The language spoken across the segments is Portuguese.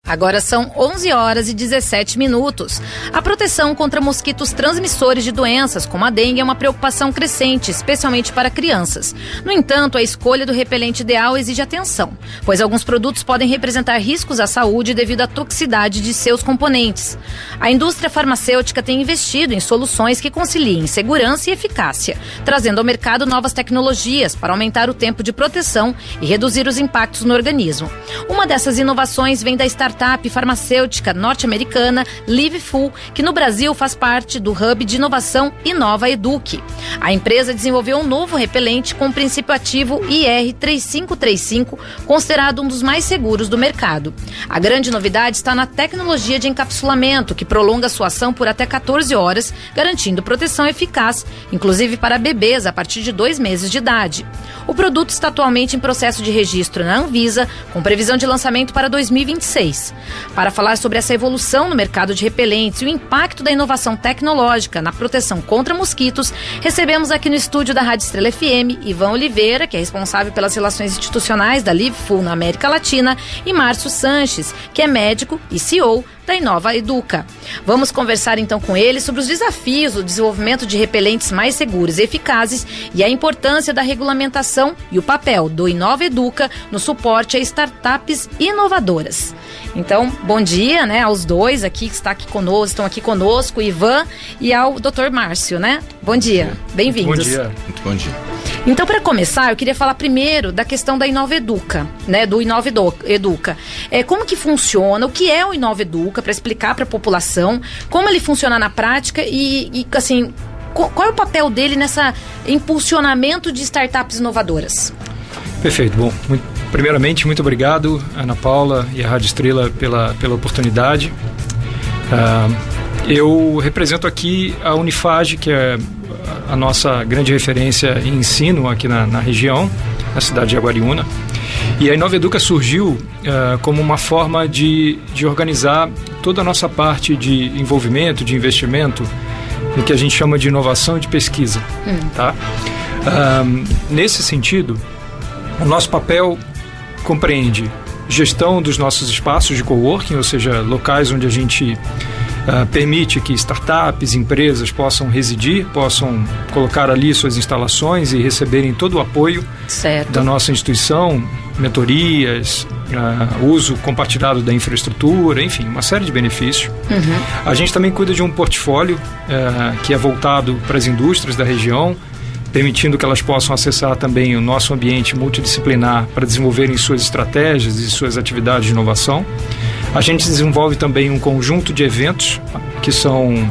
Agora são 11 horas e 17 minutos. A proteção contra mosquitos transmissores de doenças, como a dengue, é uma preocupação crescente, especialmente para crianças. No entanto, a escolha do repelente ideal exige atenção, pois alguns produtos podem representar riscos à saúde devido à toxicidade de seus componentes. A indústria farmacêutica tem investido em soluções que conciliem segurança e eficácia, trazendo ao mercado novas tecnologias para aumentar o tempo de proteção e reduzir os impactos no organismo. Uma dessas inovações vem da startup farmacêutica norte-americana LiveFull, que no Brasil faz parte do hub de inovação Inova Eduque. A empresa desenvolveu um novo repelente com o princípio ativo IR3535, considerado um dos mais seguros do mercado. A grande novidade está na tecnologia de encapsulamento, que prolonga sua ação por até 14 horas, garantindo proteção eficaz, inclusive para bebês a partir de 2 meses de idade. O produto está atualmente em processo de registro na Anvisa, com previsão de lançamento para 2026. Para falar sobre essa evolução no mercado de repelentes e o impacto da inovação tecnológica na proteção contra mosquitos, recebemos aqui no estúdio da Rádio Estrela FM Ivan Oliveira, que é responsável pelas relações institucionais da LiveFull na América Latina, e Márcio Sanches, que é médico e CEO da Inova Educa. Vamos conversar então com ele sobre os desafios do desenvolvimento de repelentes mais seguros e eficazes e a importância da regulamentação e o papel do Inova Educa no suporte a startups inovadoras. Então, bom dia, né, aos dois aqui que estão aqui conosco, Ivan e ao Dr. Márcio, né? Bom dia, bem-vindos. Bom dia. Muito bom dia. Então, para começar, eu queria falar primeiro da questão da Inova Educa, né, do Inova Educa. Como que funciona, o que é o Inova Educa, para explicar para a população como ele funciona na prática e assim, qual é o papel dele nessa impulsionamento de startups inovadoras? Perfeito. Bom, primeiramente, muito obrigado, Ana Paula e a Rádio Estrela pela oportunidade. Eu represento aqui a Unifage, que é a nossa grande referência em ensino aqui na região, na cidade de Jaguariúna. E a Inova Educa surgiu como uma forma de organizar toda a nossa parte de envolvimento, de investimento, no que a gente chama de inovação e de pesquisa. Tá? Nesse sentido, o nosso papel compreende gestão dos nossos espaços de coworking, ou seja, locais onde a gente permite que startups, empresas possam residir, possam colocar ali suas instalações e receberem todo o apoio da nossa instituição, mentorias, uso compartilhado da infraestrutura, enfim, uma série de benefícios. A gente também cuida de um portfólio que é voltado para as indústrias da região, permitindo que elas possam acessar também o nosso ambiente multidisciplinar para desenvolverem suas estratégias e suas atividades de inovação. A gente desenvolve também um conjunto de eventos que são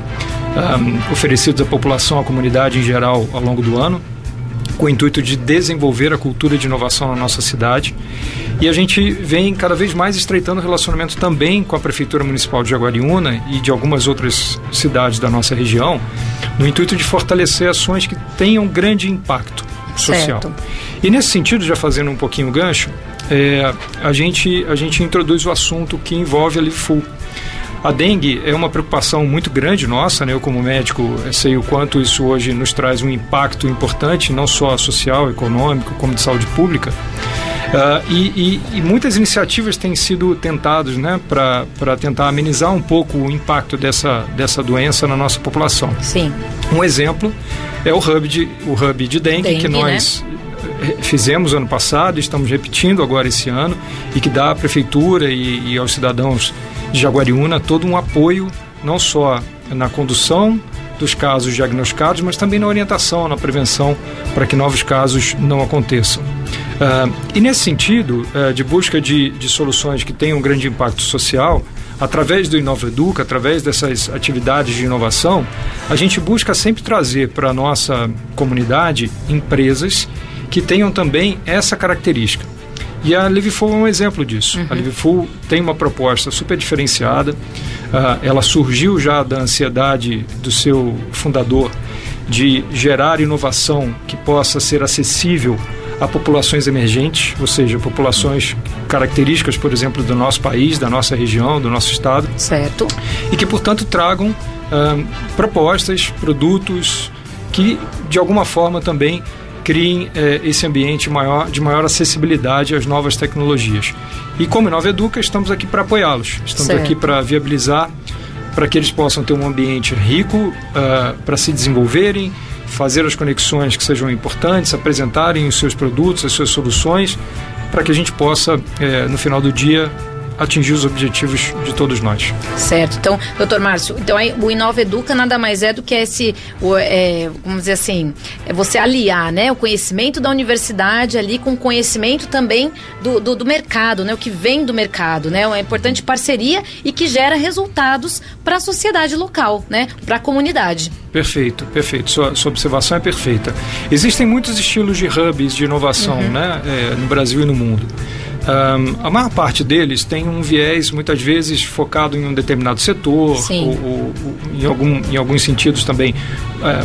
oferecidos à população, à comunidade em geral, ao longo do ano, com o intuito de desenvolver a cultura de inovação na nossa cidade. E a gente vem cada vez mais estreitando o relacionamento também com a Prefeitura Municipal de Jaguariúna e de algumas outras cidades da nossa região, no intuito de fortalecer ações que tenham grande impacto social. Certo. E nesse sentido, já fazendo um pouquinho o gancho, a gente introduz o assunto que envolve a LiveFull. A dengue é uma preocupação muito grande nossa, né? Eu como médico sei o quanto isso hoje nos traz um impacto importante, não só social, econômico, como de saúde pública. E muitas iniciativas têm sido tentadas, né, para tentar amenizar um pouco o impacto dessa doença na nossa população. Sim. Um exemplo é o hub de dengue que nós fizemos ano passado, estamos repetindo agora esse ano, e que dá à Prefeitura e aos cidadãos de Jaguariúna todo um apoio, não só na condução dos casos diagnosticados, mas também na orientação, na prevenção, para que novos casos não aconteçam. E nesse sentido, de busca de soluções que tenham um grande impacto social, através do Inova Educa, através dessas atividades de inovação, a gente busca sempre trazer para a nossa comunidade empresas que tenham também essa característica. E a LiveFull é um exemplo disso. A LiveFull tem uma proposta super diferenciada. Ela surgiu já da ansiedade do seu fundador de gerar inovação que possa ser acessível a populações emergentes, ou seja, populações características, por exemplo, do nosso país, da nossa região, do nosso estado. Certo. E que, portanto, tragam propostas, produtos que, de alguma forma, também criem esse ambiente de maior acessibilidade às novas tecnologias. E como Inova Educa, estamos aqui para apoiá-los. Estamos aqui para viabilizar, para que eles possam ter um ambiente rico para se desenvolverem, fazer as conexões que sejam importantes, apresentarem os seus produtos, as suas soluções, para que a gente possa, no final do dia, atingir os objetivos de todos nós. Certo. Então, doutor Márcio, o Inova Educa nada mais é do que vamos dizer assim, você aliar, né, o conhecimento da universidade ali com o conhecimento também do mercado, né, o que vem do mercado, né, uma importante parceria e que gera resultados para a sociedade local, né, para a comunidade. Perfeito. Sua observação é perfeita. Existem muitos estilos de hubs de inovação, né, no Brasil e no mundo. A maior parte deles tem um viés, muitas vezes, focado em um determinado setor, ou em alguns sentidos também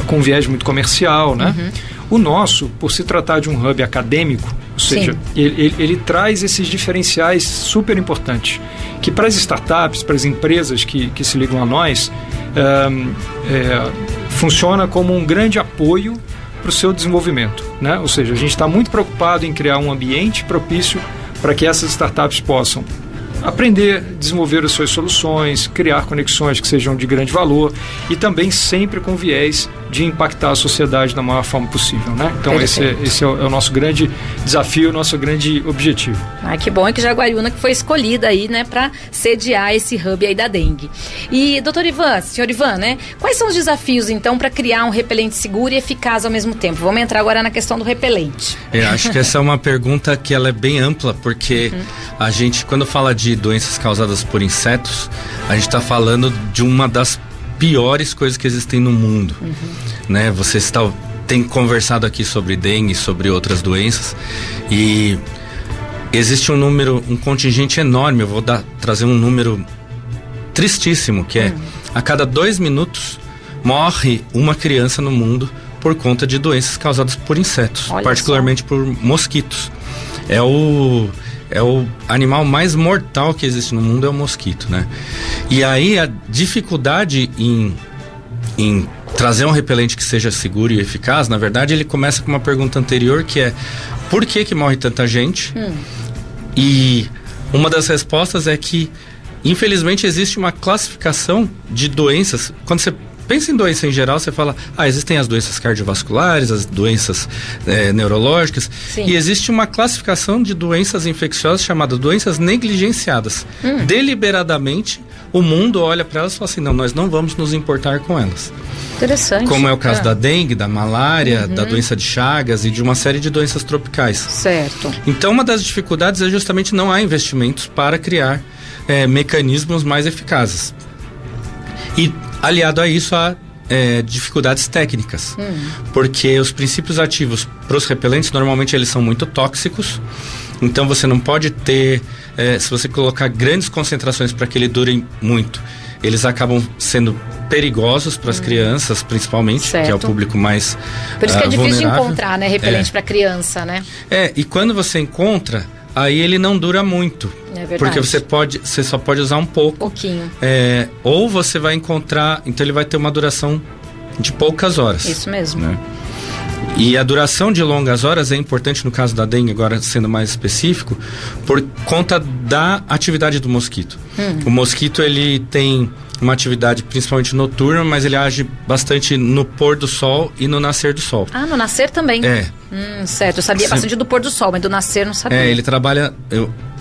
com um viés muito comercial, né? O nosso, por se tratar de um hub acadêmico, ou seja, ele traz esses diferenciais super importantes, que para as startups, para as empresas que se ligam a nós, funciona como um grande apoio para o seu desenvolvimento, né? Ou seja, a gente está muito preocupado em criar um ambiente propício para que essas startups possam aprender, desenvolver as suas soluções, criar conexões que sejam de grande valor e também sempre com viés de impactar a sociedade da maior forma possível, né? Então esse é o nosso grande desafio, o nosso grande objetivo. Que bom, é que Jaguariúna que foi escolhida aí, né, para sediar esse hub aí da dengue. E senhor Ivan, né, quais são os desafios então para criar um repelente seguro e eficaz ao mesmo tempo? Vamos entrar agora na questão do repelente. Acho que essa é uma pergunta que ela é bem ampla, porque a gente, quando fala de doenças causadas por insetos, a gente está falando de uma das piores coisas que existem no mundo, né? Você tem conversado aqui sobre dengue, sobre outras doenças, e existe um contingente enorme. Eu vou trazer um número tristíssimo, que é a cada 2 minutos morre uma criança no mundo por conta de doenças causadas por insetos, particularmente por mosquitos. É o animal mais mortal que existe no mundo, é o mosquito, né? E aí a dificuldade em trazer um repelente que seja seguro e eficaz, na verdade, ele começa com uma pergunta anterior, que é: por que morre tanta gente? E uma das respostas é que, infelizmente, existe uma classificação de doenças. Quando você pensa em doença em geral, você fala, existem as doenças cardiovasculares, as doenças neurológicas, e existe uma classificação de doenças infecciosas chamada doenças negligenciadas. Deliberadamente, o mundo olha para elas e fala assim, não, nós não vamos nos importar com elas. Interessante. Como é o caso da dengue, da malária, da doença de Chagas e de uma série de doenças tropicais. Certo. Então, uma das dificuldades é justamente não há investimentos para criar mecanismos mais eficazes. E aliado a isso, há dificuldades técnicas, porque os princípios ativos para os repelentes, normalmente eles são muito tóxicos, então você não pode ter, se você colocar grandes concentrações para que ele dure muito, eles acabam sendo perigosos para as crianças, principalmente, que é o público mais por isso que é difícil de vulnerável. encontrar, né, repelente para criança, né? E quando você encontra, aí ele não dura muito. É verdade. Porque você só pode usar um pouco. Pouquinho. Ou você vai encontrar, então ele vai ter uma duração de poucas horas. Isso mesmo. Né? E a duração de longas horas é importante no caso da dengue, agora sendo mais específico, por conta da atividade do mosquito. O mosquito, ele tem uma atividade principalmente noturna, mas ele age bastante no pôr do sol e no nascer do sol. No nascer também? Certo, eu sabia bastante do pôr do sol, mas do nascer não sabia. Ele trabalha...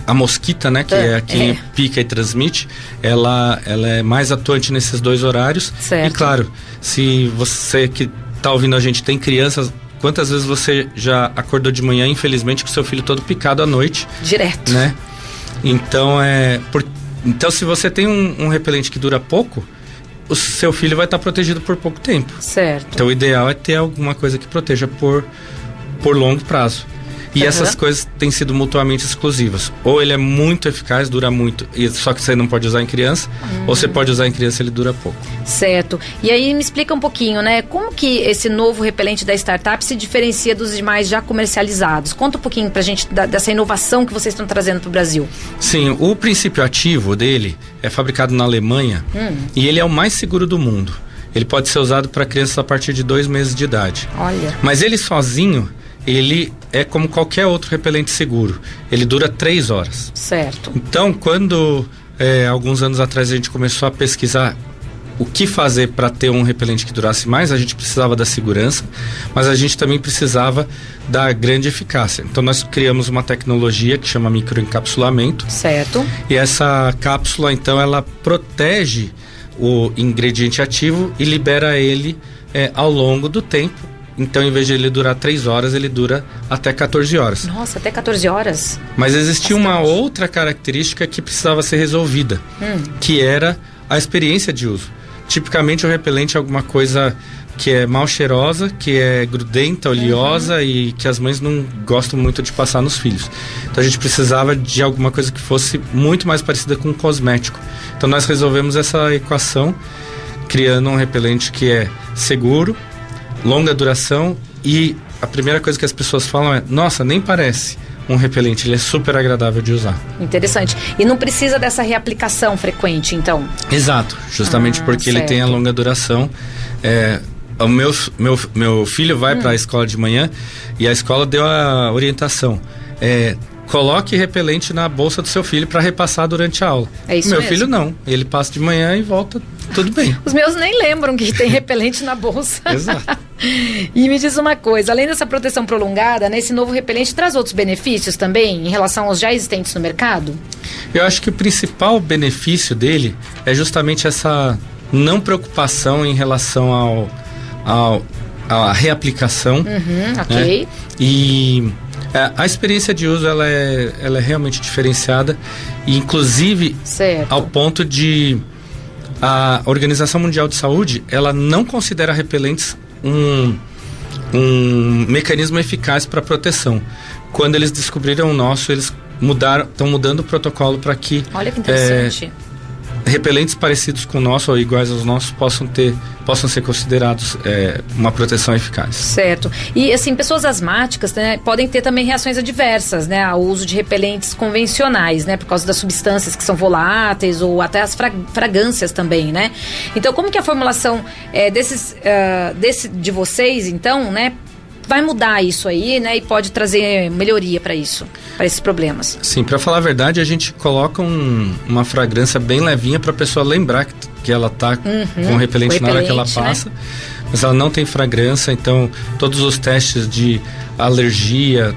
A mosquita, né, que é a que pica e transmite, ela é mais atuante nesses 2 horários. Certo. E claro, se você que está ouvindo a gente tem crianças, quantas vezes você já acordou de manhã, infelizmente, com seu filho todo picado à noite? Direto. Né? Então, então se você tem um repelente que dura pouco, o seu filho vai estar protegido por pouco tempo. Certo. Então o ideal é ter alguma coisa que proteja por longo prazo. E essas coisas têm sido mutuamente exclusivas. Ou ele é muito eficaz, dura muito, só que você não pode usar em criança, ou você pode usar em criança e ele dura pouco. Certo. E aí me explica um pouquinho, né? Como que esse novo repelente da startup se diferencia dos demais já comercializados? Conta um pouquinho pra gente dessa inovação que vocês estão trazendo pro Brasil. Sim, o princípio ativo dele é fabricado na Alemanha e ele é o mais seguro do mundo. Ele pode ser usado para crianças a partir de 2 meses de idade. Olha. Mas ele sozinho, ele é como qualquer outro repelente seguro. Ele dura 3 horas. Certo. Então, quando alguns anos atrás a gente começou a pesquisar o que fazer para ter um repelente que durasse mais, a gente precisava da segurança, mas a gente também precisava da grande eficácia. Então nós criamos uma tecnologia que chama microencapsulamento. Certo. E essa cápsula, então, ela protege o ingrediente ativo e libera ele ao longo do tempo. Então, em vez de ele durar 3 horas, ele dura até 14 horas. Nossa, até 14 horas? Mas existia uma outra característica que precisava ser resolvida, que era a experiência de uso. Tipicamente o repelente é alguma coisa que é mal cheirosa, que é grudenta, oleosa e que as mães não gostam muito de passar nos filhos. Então a gente precisava de alguma coisa que fosse muito mais parecida com um cosmético. Então nós resolvemos essa equação criando um repelente que é seguro, longa duração e a primeira coisa que as pessoas falam é: nossa, nem parece um repelente, ele é super agradável de usar. Interessante. E não precisa dessa reaplicação frequente, então? Exato, justamente porque certo. ele tem a longa duração. O meu filho vai para a escola de manhã e a escola deu a orientação. Coloque repelente na bolsa do seu filho para repassar durante a aula. É isso meu mesmo. filho não, ele passa de manhã e volta, tudo bem. Os meus nem lembram que tem repelente na bolsa. Exato. E me diz uma coisa, além dessa proteção prolongada, né, esse novo repelente traz outros benefícios também em relação aos já existentes no mercado? Eu acho que o principal benefício dele é justamente essa não preocupação em relação à reaplicação. Ok. Né? E a experiência de uso ela é realmente diferenciada, e inclusive certo. ao ponto de a Organização Mundial de Saúde ela não considera repelentes um mecanismo eficaz para proteção. Quando eles descobriram o nosso, eles estão mudando o protocolo para que olha que interessante. Repelentes parecidos com o nosso ou iguais aos nossos possam ser considerados uma proteção eficaz. Certo. E assim, pessoas asmáticas, né, podem ter também reações adversas, né, ao uso de repelentes convencionais, né, por causa das substâncias que são voláteis ou até as fragrâncias também, né? Então, como que a formulação desse de vocês, então, né, vai mudar isso aí, né, e pode trazer melhoria para isso, para esses problemas? Sim, para falar a verdade, a gente coloca uma fragrância bem levinha para a pessoa lembrar que ela tá com repelente na hora que ela passa, né? Mas ela não tem fragrância, então todos os testes de alergia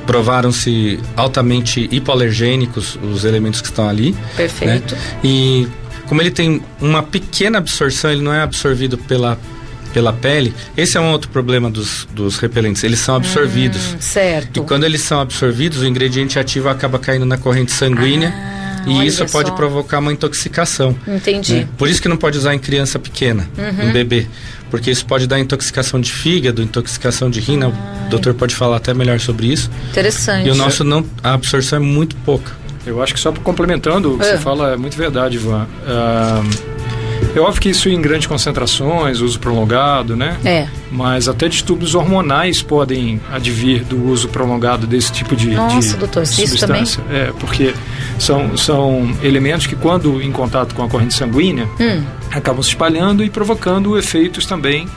provaram-se altamente hipoalergênicos, os elementos que estão ali. Perfeito. Né? E como ele tem uma pequena absorção, ele não é absorvido pela pele. Esse é um outro problema dos repelentes, eles são absorvidos. Certo. E quando eles são absorvidos, o ingrediente ativo acaba caindo na corrente sanguínea e isso pode provocar uma intoxicação. Entendi. Né? Por isso que não pode usar em criança pequena, em bebê, porque isso pode dar intoxicação de fígado, intoxicação de rim. O doutor pode falar até melhor sobre isso. Interessante. E o nosso a absorção é muito pouca. Eu acho que só complementando o que você fala é muito verdade, Ivan. É óbvio que isso em grandes concentrações, uso prolongado, né? Mas até distúrbios hormonais podem advir do uso prolongado desse tipo de doutor, substância. Isso também? Porque são elementos que, quando em contato com a corrente sanguínea, acabam se espalhando e provocando efeitos também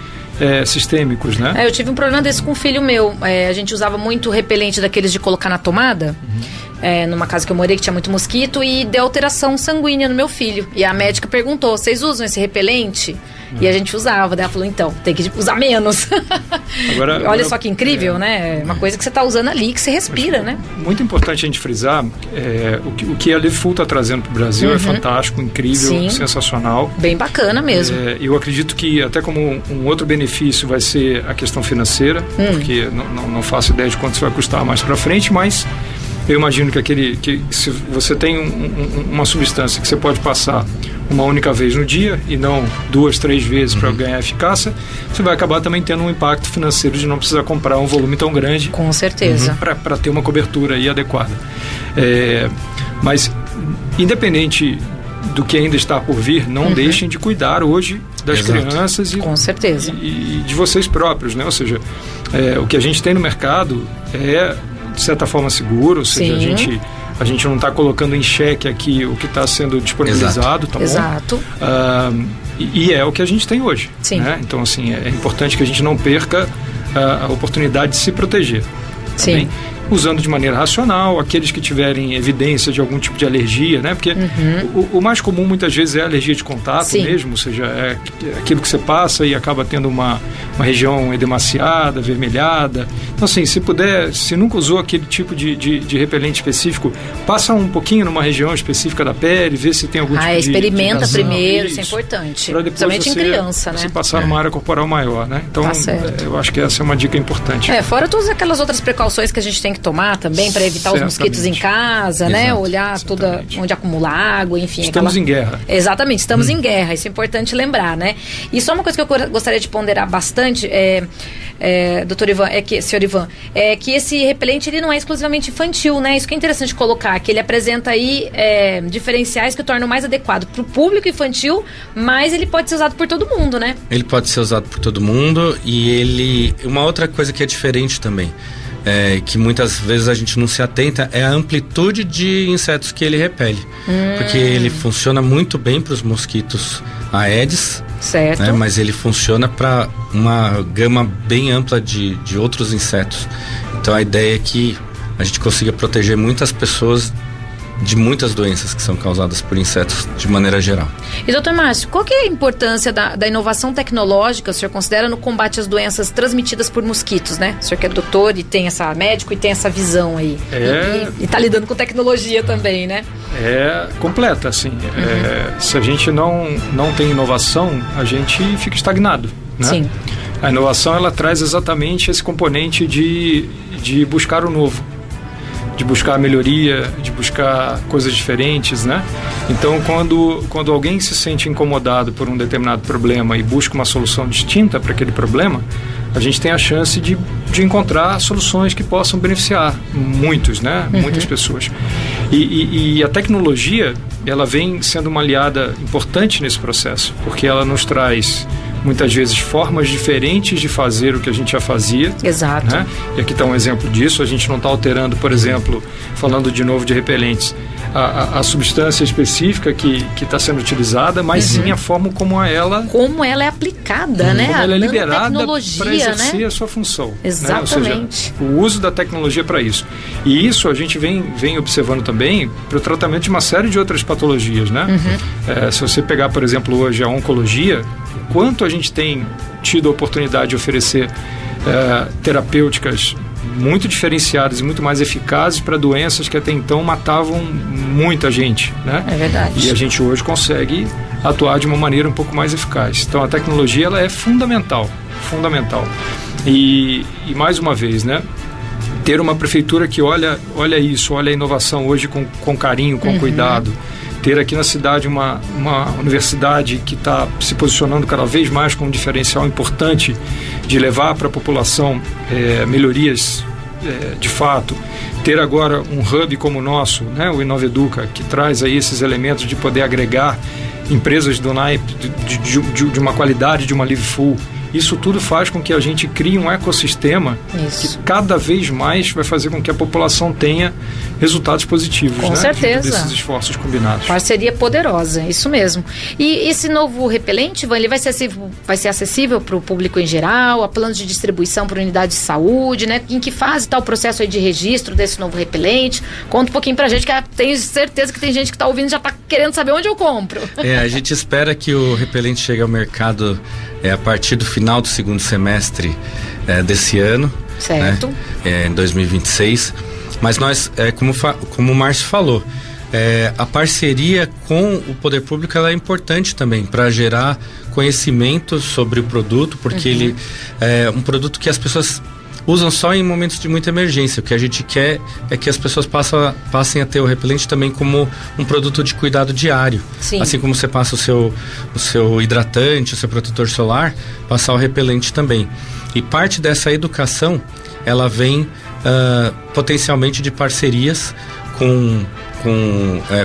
sistêmicos, né? Eu tive um problema desse com um filho meu. A gente usava muito repelente daqueles de colocar na tomada. Numa casa que eu morei que tinha muito mosquito, e deu alteração sanguínea no meu filho. E a médica perguntou: vocês usam esse repelente? E a gente usava. Daí ela falou: então, tem que usar menos. Olha só que incrível, né? Uma coisa que você está usando ali, que você respira, né? Muito importante a gente frisar, o que a Liveful está trazendo para o Brasil é fantástico, incrível, Sim. sensacional. Bem bacana mesmo. Eu acredito que até como um outro benefício vai ser a questão financeira, porque não faço ideia de quanto isso vai custar mais para frente, mas eu imagino que se você tem uma substância que você pode passar uma única vez no dia e não 2, 3 vezes para ganhar eficácia, você vai acabar também tendo um impacto financeiro de não precisar comprar um volume tão grande. Com certeza. Para ter uma cobertura aí adequada. Mas, independente do que ainda está por vir, não deixem de cuidar hoje das crianças com certeza. E de vocês próprios, né? Ou seja, o que a gente tem no mercado é, de certa forma, seguro, ou seja, a gente não está colocando em xeque aqui o que está sendo disponibilizado, tá bom? Exato. E é o que a gente tem hoje. Sim. Né? Então, assim, é importante que a gente não perca a oportunidade de se proteger. Sim. Usando de maneira racional, aqueles que tiverem evidência de algum tipo de alergia, né? Porque o mais comum muitas vezes é a alergia de contato. Sim. Mesmo, ou seja, é aquilo que você passa e acaba tendo uma região edemaciada, avermelhada. Então, assim, se puder, se nunca usou aquele tipo de repelente específico, passa um pouquinho numa região específica da pele, vê se tem algum tipo experimenta de primeiro, isso é importante. Principalmente em criança, né? Se passar numa área corporal maior, né? Então, eu acho que essa é uma dica importante. Fora todas aquelas outras precauções que a gente tem que tomar também para evitar os mosquitos em casa, né? Olhar onde acumula água, enfim. Estamos em guerra. Exatamente, estamos em guerra, isso é importante lembrar, né? E só uma coisa que eu gostaria de ponderar bastante, doutor Ivan, senhor Ivan, é que esse repelente ele não é exclusivamente infantil, né? Isso que é interessante colocar, que ele apresenta aí diferenciais que o tornam mais adequado para o público infantil, mas ele pode ser usado por todo mundo, né? Ele pode ser usado por todo mundo e uma outra coisa que é diferente também, que muitas vezes a gente não se atenta, é a amplitude de insetos que ele repele. Porque ele funciona muito bem para os mosquitos Aedes, certo, né? Mas ele funciona para uma gama bem ampla de outros insetos. Então a ideia é que a gente consiga proteger muitas pessoas de muitas doenças que são causadas por insetos de maneira geral. E doutor Márcio, qual que é a importância da inovação tecnológica, o senhor considera, no combate às doenças transmitidas por mosquitos, né? O senhor que é doutor e tem médico e tem essa visão aí. E tá lidando com tecnologia também, né? É completa, assim. Se a gente não tem inovação, a gente fica estagnado, né? Sim. A inovação, ela traz exatamente esse componente de buscar o novo, de buscar a melhoria, de buscar coisas diferentes, né? Então, quando alguém se sente incomodado por um determinado problema e busca uma solução distinta para aquele problema, a gente tem a chance de encontrar soluções que possam beneficiar muitos, né? Muitas pessoas. E a tecnologia, ela vem sendo uma aliada importante nesse processo, porque ela nos traz muitas vezes formas diferentes de fazer o que a gente já fazia. Exato. Né? E aqui está um exemplo disso. A gente não está alterando, por exemplo, falando de novo de repelentes, a substância específica que está sendo utilizada, mas sim a forma como ela é aplicada, né? Como ela é liberada para exercer a sua função. Exatamente. Né? Ou seja, o uso da tecnologia para isso. E isso a gente vem observando também para o tratamento de uma série de outras patologias, né? Se você pegar, por exemplo, hoje a oncologia, quanto a gente tem tido a oportunidade de oferecer terapêuticas muito diferenciadas e muito mais eficazes para doenças que até então matavam muita gente, né? É verdade. E a gente hoje consegue atuar de uma maneira um pouco mais eficaz. Então a tecnologia, ela é fundamental. E mais uma vez, né? Ter uma prefeitura que olha isso, olha a inovação hoje com carinho, com cuidado. Ter aqui na cidade uma universidade que está se posicionando cada vez mais com um diferencial importante de levar para a população melhorias de fato. Ter agora um hub como o nosso, né, o Inoveduca, que traz aí esses elementos de poder agregar empresas do naipe de uma qualidade, de uma Live Full. Isso tudo faz com que a gente crie um ecossistema que cada vez mais vai fazer com que a população tenha resultados positivos. Com certeza. Desses esforços combinados. Parceria poderosa, isso mesmo. E esse novo repelente, Ivan, ele vai ser acessível para o público em geral, a planos de distribuição para unidade de saúde, né? Em que fase está o processo aí de registro desse novo repelente? Conta um pouquinho para a gente, que tenho certeza que tem gente que está ouvindo e já está querendo saber onde eu compro. A gente espera que o repelente chegue ao mercado a partir do final do segundo semestre desse ano, certo, né? Em 2026. Mas nós, como o Márcio falou, a parceria com o poder público, ela é importante também para gerar conhecimento sobre o produto, porque ele é um produto que as pessoas usam só em momentos de muita emergência. O que a gente quer é que as pessoas passem a ter o repelente também como um produto de cuidado diário. Sim. Assim como você passa o seu hidratante, o seu protetor solar, passar o repelente também. E parte dessa educação, ela vem potencialmente de parcerias com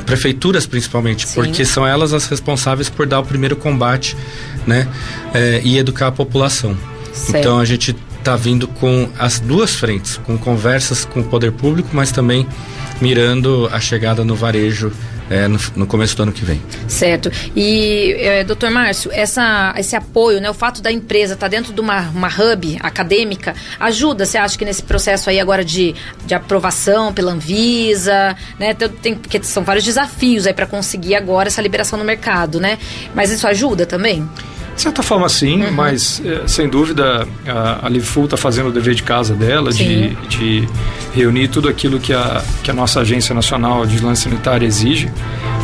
prefeituras, principalmente. Sim. Porque são elas as responsáveis por dar o primeiro combate, né? E educar a população. Certo. Então a gente está vindo com as duas frentes, com conversas com o poder público, mas também mirando a chegada no varejo no começo do ano que vem. Certo. E, doutor Márcio, esse apoio, né, o fato da empresa estar dentro de uma hub acadêmica, ajuda, você acha que nesse processo aí agora de aprovação pela Anvisa, né, porque são vários desafios aí para conseguir agora essa liberação no mercado, né? Mas isso ajuda também? De certa forma sim, mas sem dúvida a Livefull está fazendo o dever de casa dela, de reunir tudo aquilo que a nossa Agência Nacional de Vigilância Sanitária exige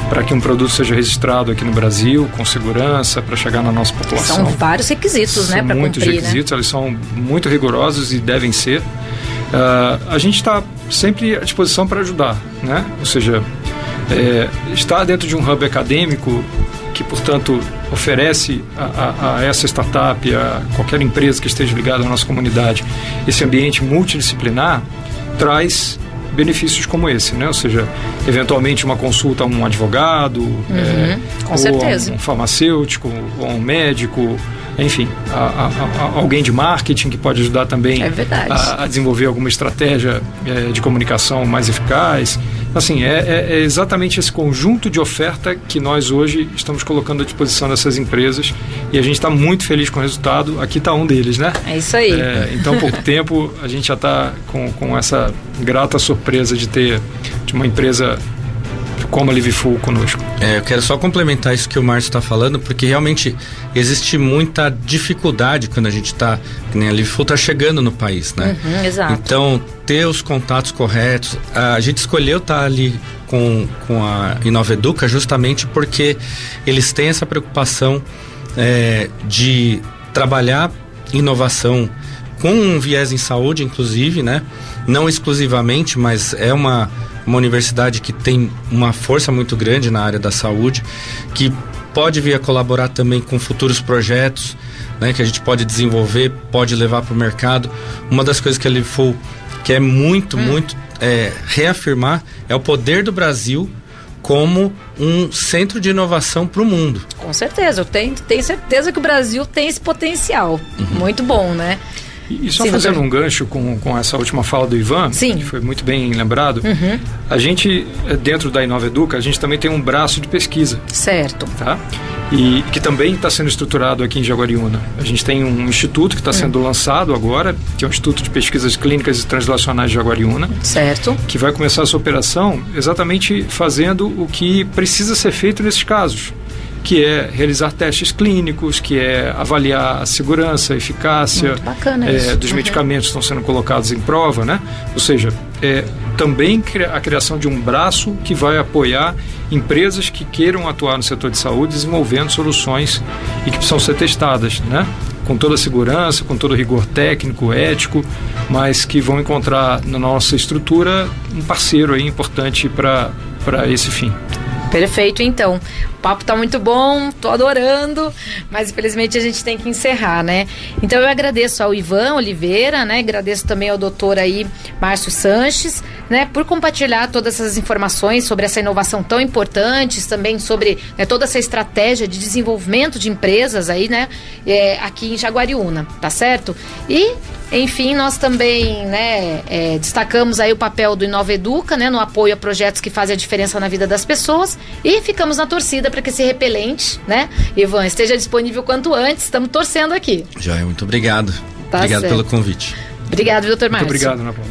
para que um produto seja registrado aqui no Brasil com segurança, para chegar na nossa população. São vários requisitos, né, para cumprir. Muitos requisitos, né? Eles são muito rigorosos e devem ser. A gente está sempre à disposição para ajudar, né? Ou seja, estar dentro de um hub acadêmico que, portanto, oferece a essa startup, a qualquer empresa que esteja ligada à nossa comunidade, esse ambiente multidisciplinar, traz benefícios como esse, né? Ou seja, eventualmente uma consulta a um advogado, com certeza, ou a um farmacêutico, ou a um médico, enfim, alguém de marketing que pode ajudar também a desenvolver alguma estratégia de comunicação mais eficaz. Assim, é exatamente esse conjunto de oferta que nós hoje estamos colocando à disposição dessas empresas e a gente está muito feliz com o resultado. Aqui está um deles, né? É isso aí. Em tão pouco tempo a gente já está com essa grata surpresa de ter uma empresa como a Livefull conosco. Eu quero só complementar isso que o Márcio está falando, porque realmente existe muita dificuldade quando a gente está, nem a Livefull está chegando no país, né? Exato. Então, ter os contatos corretos, a gente escolheu estar ali com a Inoveduca justamente porque eles têm essa preocupação de trabalhar inovação com um viés em saúde, inclusive, né? Não exclusivamente, mas é uma universidade que tem uma força muito grande na área da saúde, que pode vir a colaborar também com futuros projetos, né, que a gente pode desenvolver, pode levar para o mercado. Uma das coisas que a Livefull quer muito reafirmar é o poder do Brasil como um centro de inovação para o mundo. Com certeza, eu tenho certeza que o Brasil tem esse potencial. Muito bom, né? E só fazendo um gancho com essa última fala do Ivan, que foi muito bem lembrado, a gente, dentro da Inoveduca, a gente também tem um braço de pesquisa. Certo. Tá? E que também está sendo estruturado aqui em Jaguariúna. A gente tem um instituto que está sendo lançado agora, que é o Instituto de Pesquisas Clínicas e Translacionais de Jaguariúna. Certo. Que vai começar essa operação exatamente fazendo o que precisa ser feito nesses casos, que é realizar testes clínicos, que é avaliar a segurança, a eficácia dos medicamentos que estão sendo colocados em prova, né? Ou seja, também a criação de um braço que vai apoiar empresas que queiram atuar no setor de saúde, desenvolvendo soluções e que precisam ser testadas, né? Com toda a segurança, com todo o rigor técnico, ético, mas que vão encontrar na nossa estrutura um parceiro aí importante para esse fim. Perfeito, então. O papo tá muito bom, tô adorando, mas infelizmente a gente tem que encerrar, né? Então eu agradeço ao Ivan Oliveira, né? Agradeço também ao doutor aí, Márcio Sanches, né? Por compartilhar todas essas informações sobre essa inovação tão importante, também sobre toda essa estratégia de desenvolvimento de empresas aí, né? Aqui em Jaguariúna, tá certo? E enfim, nós também, né, destacamos aí o papel do Inoveduca, né, no apoio a projetos que fazem a diferença na vida das pessoas e ficamos na torcida para que esse repelente, né, Ivan, esteja disponível quanto antes. Estamos torcendo aqui. Joia, muito obrigado. Tá obrigado certo. pelo convite. Obrigado, doutor Márcio. Muito obrigado, Ana Paula.